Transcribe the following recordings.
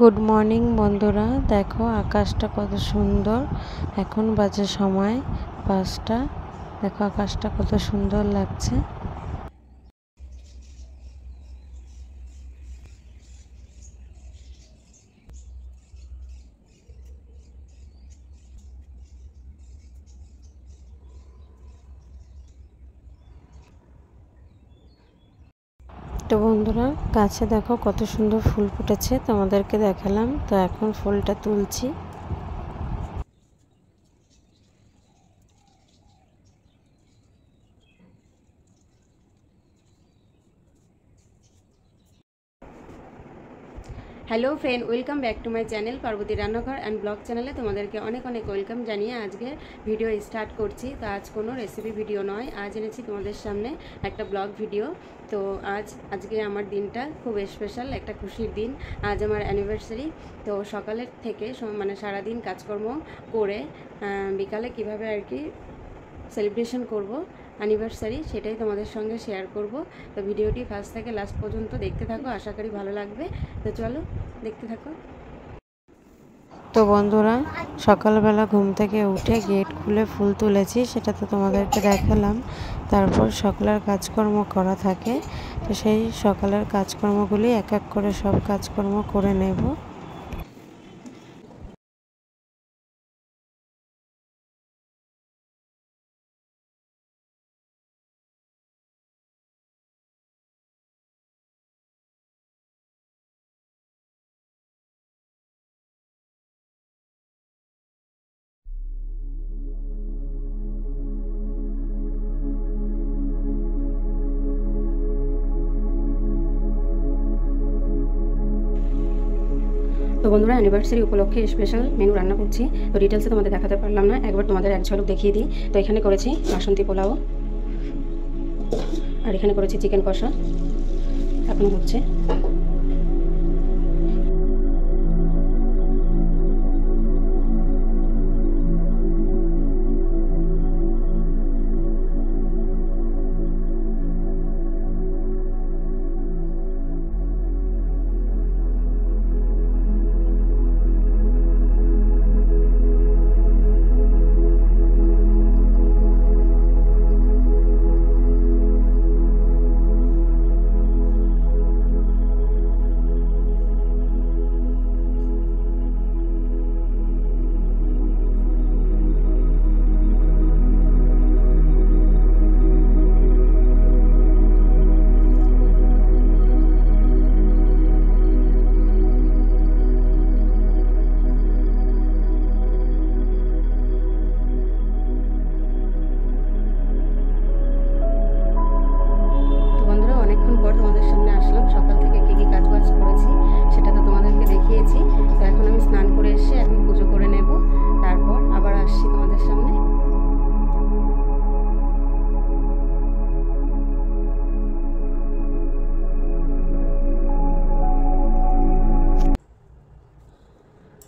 Good morning বন্ধুরা, দেখো আকাশটা কত সুন্দর। এখন বাজে সময় 5টা। দেখো আকাশটা কত সুন্দর লাগছে। তো বন্ধুরা, গাছে দেখো কত সুন্দর ফুল ফুটেছে, তোমাদেরকে দেখালাম। তো এখন ফুলটা তুলছি। Hello friend, welcome back to my channel Parvati রান্নাঘর অ্যান্ড ব্লগ চ্যানেলে তোমাদেরকে অনেক অনেক ওয়েলকাম জানিয়ে আজকের ভিডিও স্টার্ট করছি। তো আজ কোনো রেসিপি ভিডিও নয়, আজ এনেছি তোমাদের সামনে একটা ব্লগ ভিডিও। তো আজকে আমার দিনটা খুব স্পেশাল, একটা খুশির দিন। আজ আমার অ্যানিভার্সারি। তো সকালের থেকে মানে সারাদিন কাজকর্ম করে বিকালে কিভাবে আর কি সেলিব্রেশন করব অ্যানিভার্সারি, সেটাই তোমাদের সঙ্গে শেয়ার করব। তো ভিডিওটি ফার্স্ট থেকে লাস্ট পর্যন্ত দেখতে থাকো, আশা করি ভালো লাগবে। তো চলো দেখতে থাকো। তো বন্ধুরা, সকালবেলা ঘুম থেকে উঠে গেট খুলে ফুল তুলেছি, সেটা তো তোমাদেরকে দেখালাম। তারপর সকালের কাজকর্ম করা থাকে, তো সেই সকালের কাজকর্মগুলি এক এক করে সব কাজকর্ম করে নেব। তো বন্ধুরা, অ্যানিভার্সারি উপলক্ষে স্পেশাল মেনু রান্না করছি। তো ডিটেলসে তোমাদের দেখাতে পারলাম না, একবার তোমাদের এক ঝলক দেখিয়ে দিই। তো এখানে করেছি বাসন্তী পোলাও, আর এখানে করেছি চিকেন কষা, এখনো হচ্ছে।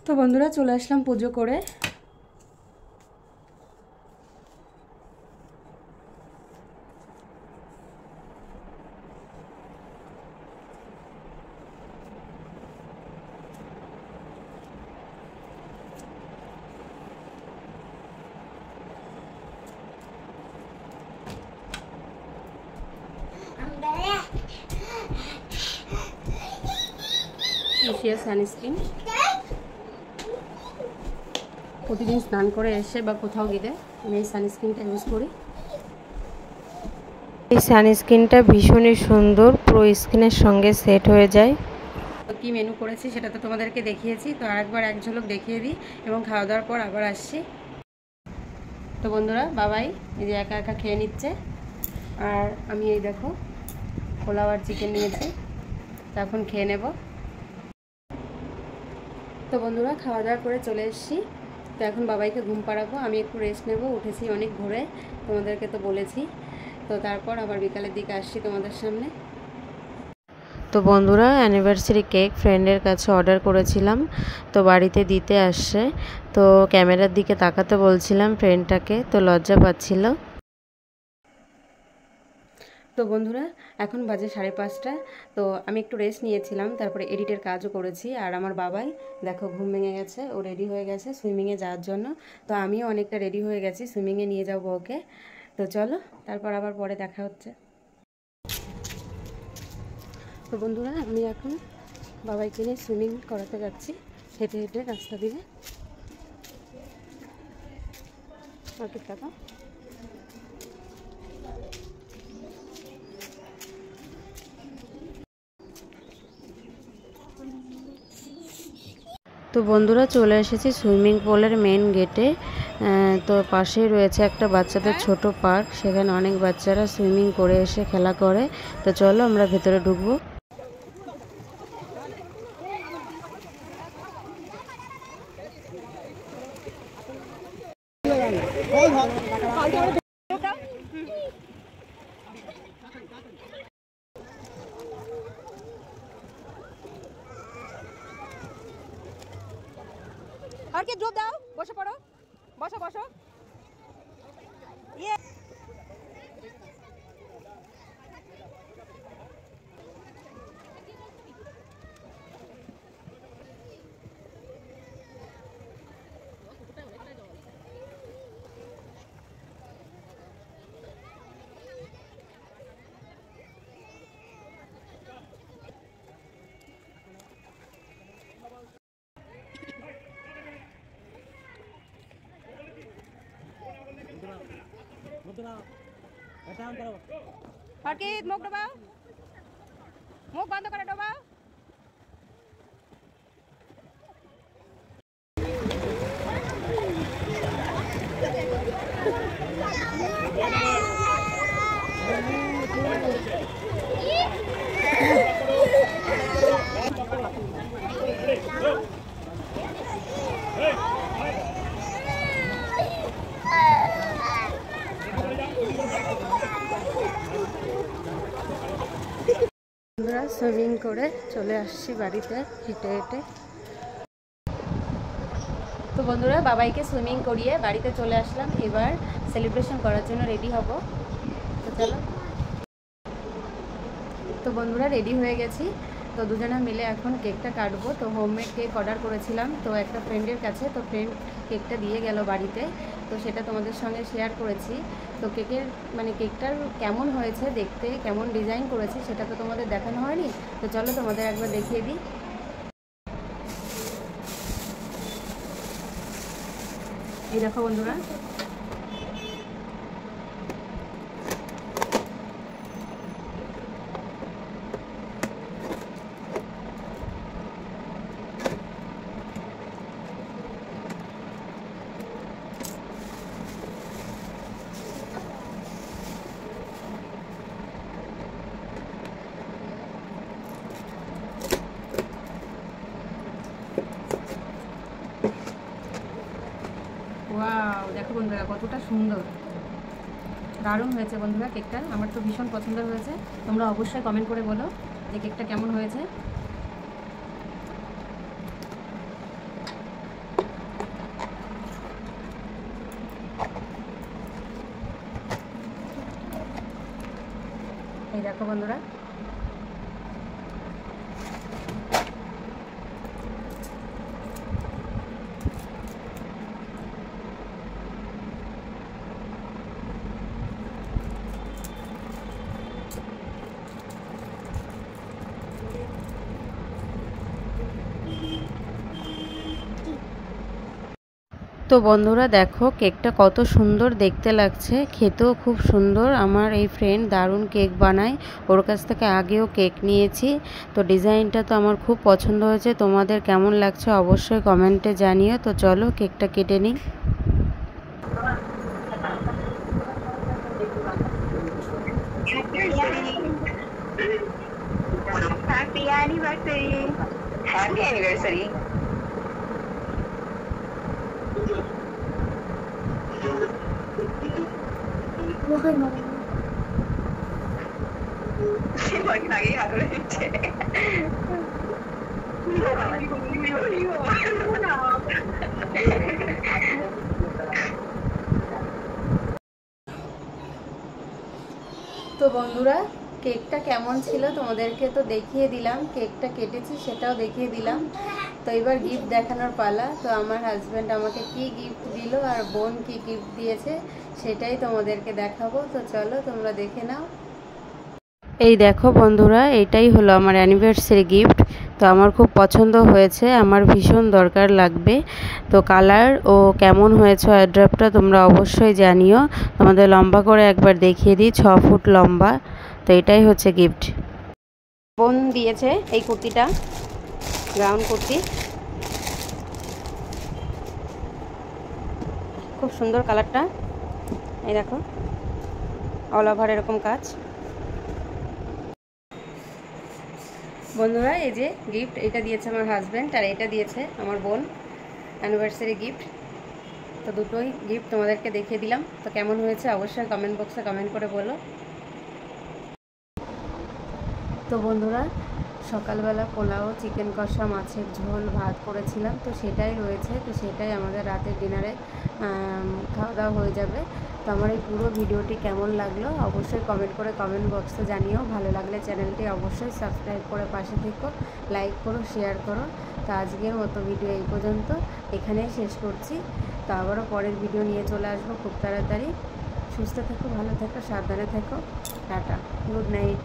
তো বন্ধুরা, চলে আসলাম পুজো করে। সানস্ক্রিন প্রতিদিন স্নান করে এসে বা কোথাও গেলে আমি এই সানস্ক্রিনটা ইউজ করি। এই সানস্ক্রিনটা ভীষণই সুন্দর, পুরো স্কিনের সঙ্গে সেট হয়ে যায়। কি মেনু করেছি সেটা তো তোমাদেরকে দেখিয়েছি, তো আরেকবার এক ঝলক দেখিয়ে দিই এবং খাওয়া দাওয়ার পর আবার আসছি। তো বন্ধুরা, বাবাই এই যে একা একা খেয়ে নিচ্ছে, আর আমি এই দেখো পোলাও আর চিকেন নিয়েছি, তো এখন খেয়ে নেব। তো বন্ধুরা, খাওয়া দাওয়া করে চলে এসেছি। তো এখন বাবাইকে ঘুম পাড়াবো, আমি একটু রেস্ট নেব। উঠেছি অনেক ভোরে, তোমাদেরকে তো বলেছি। তো তারপর আবার বিকালের দিকে আসছি তোমাদের সামনে। তো বন্ধুরা, অ্যানিভার্সারি কেক ফ্রেন্ডের কাছে অর্ডার করেছিলাম, তো বাড়িতে দিতে আসছে। তো ক্যামেরার দিকে তাকাতে বলছিলাম ফ্রেন্ডটাকে, তো লজ্জা পাচ্ছিল। তো বন্ধুরা এখন বাজে 5:30। তো আমি একটু রেস্ট নিয়েছিলাম, তারপরে এডিটের কাজও করেছি। আর আমার বাবাই দেখো ঘুম ভেঙে গেছে, ও রেডি হয়ে গেছে সুইমিংয়ে যাওয়ার জন্য। তো আমিও অনেকটা রেডি হয়ে গেছি, সুইমিংয়ে নিয়ে যাবো ওকে। তো চলো, তারপর আবার পরে দেখা হচ্ছে। তো বন্ধুরা আমি এখন বাবাইকে নিয়ে সুইমিং করাতে যাচ্ছি, হেঁটে হেঁটে রাস্তা দিয়ে। মার্কেট টাকা তো বন্ধুরা চলে এসেছি সুইমিং পুলের মেন গেটে। তো পাশেই রয়েছে একটা বাচ্চাদের ছোট পার্ক, সেখানে অনেক বাচ্চারা সুইমিং করে এসে খেলা করে। তো চলো আমরা ভেতরে ঢুকবো। আর কি ড্রপ দাও, বসে পড়ো, বসো বসো। আর কি মুখ ডোবাও, মুখ বন্ধ করে ডোবাও। আমরা সুইমিং করে চলে আসছি বাড়িতে হেঁটে হেঁটে। তো বন্ধুরা বাবাইকে সুইমিং করিয়ে বাড়িতে চলে আসলাম, এবার সেলিব্রেশন করার জন্য রেডি হব। তো চলো। তো বন্ধুরা রেডি হয়ে গেছি, তো দুজনে মিলে এখন কেকটা কাটবো। তো হোমমেড কেক অর্ডার করেছিলাম তো একটা ফ্রেন্ডের কাছে, তো ফ্রেন্ড কেকটা দিয়ে গেল বাড়িতে, তো সেটা তোমাদের সঙ্গে শেয়ার করেছি। তো কেকটার কেমন হয়েছে দেখতে, কেমন ডিজাইন করেছি সেটা তো তোমাদের দেখানো হয়নি। তো চলো তোমাদের একবার দেখিয়ে দিই। এই দেখো বন্ধুরা, ওয়াও দেখো বন্ধুরা কতটা সুন্দর, দারুণ হয়েছে বন্ধুরা কেকটা। আমার তো ভীষণ পছন্দ হয়েছে, তোমরা অবশ্যই কমেন্ট করে বলো যে কেকটা কেমন হয়েছে। এই দেখো বন্ধুরা, তো বন্ধুরা দেখো কেকটা কত সুন্দর দেখতে লাগছে, খেতেও খুব সুন্দর। আমার এই ফ্রেন্ড দারুণ কেক বানায়, ওর কাছ থেকে আগেও কেক নিয়েছি। তো ডিজাইনটা তো আমার খুব পছন্দ হয়েছে, তোমাদের কেমন লাগছে অবশ্যই কমেন্টে জানিও। তো চলো কেকটা কেটে নিই। Happy anniversary. Happy anniversary. Lagi aku lucu. তো তো বন্ধুরা কেকটা কেমন ছিল তোমাদেরকে তো দেখিয়ে দিলাম, কেকটা কেটেছি সেটাও দেখিয়ে দিলাম। তো এবার গিফট দেখানোর পালা। তো আমার হাজব্যান্ড আমাকে কি গিফট দিল আর বোন কি গিফট দিয়েছে সেটাই তোমাদেরকে দেখাবো। তো চলো তোমরা দেখে নাও। এই দেখো বন্ধুরা, এটাই হলো আমার অ্যানিভার্সারি গিফট। তো আমার খুব পছন্দ হয়েছে, আমার ভীষণ দরকার লাগবে। তো কালার ও কেমন হয়েছে অ্যাড্রাপটা তোমরা অবশ্যই জানিও। তোমাদের লম্বা করে একবার দেখিয়ে দিই, 6 ফুট লম্বা। তো এটাই হচ্ছে গিফট। বোন দিয়েছে এই কুর্তিটা, গ্রাউন্ড কুর্তি, খুব সুন্দর কালারটা। এই দেখো অল ওভার এরকম কাজ। বন্ধুরা এই যে গিফট, এটা দিয়েছে আমার হাজব্যান্ড আর এটা দিয়েছে আমার বোন অ্যানিভার্সারি গিফট। তো দুটোই গিফট তোমাদেরকে দেখিয়ে দিলাম। তো কেমন হয়েছে অবশ্যই কমেন্ট বক্সে কমেন্ট করে বলো। তো বন্ধুরা সকালবেলা পোলাও, চিকেন কষা, মাছের ঝোল, ভাত করেছিলাম, তো সেটাই রয়েছে। তো সেটাই আমাদের রাতের ডিনারে খাওয়া দাওয়া হয়ে যাবে। তো আমার এই পুরো ভিডিওটি কেমন লাগলো অবশ্যই কমেন্ট করে কমেন্ট বক্সে জানিও। ভালো লাগলে চ্যানেলটি অবশ্যই সাবস্ক্রাইব করে পাশে থেকো, লাইক করো, শেয়ার করো। তো আজকের মতো ভিডিও এই পর্যন্ত, এখানেই শেষ করছি। তো আবারও পরের ভিডিও নিয়ে চলে আসবো খুব তাড়াতাড়ি। সুস্থ থেকো, ভালো থেকো, সাবধানে থেকো। Tata, good night.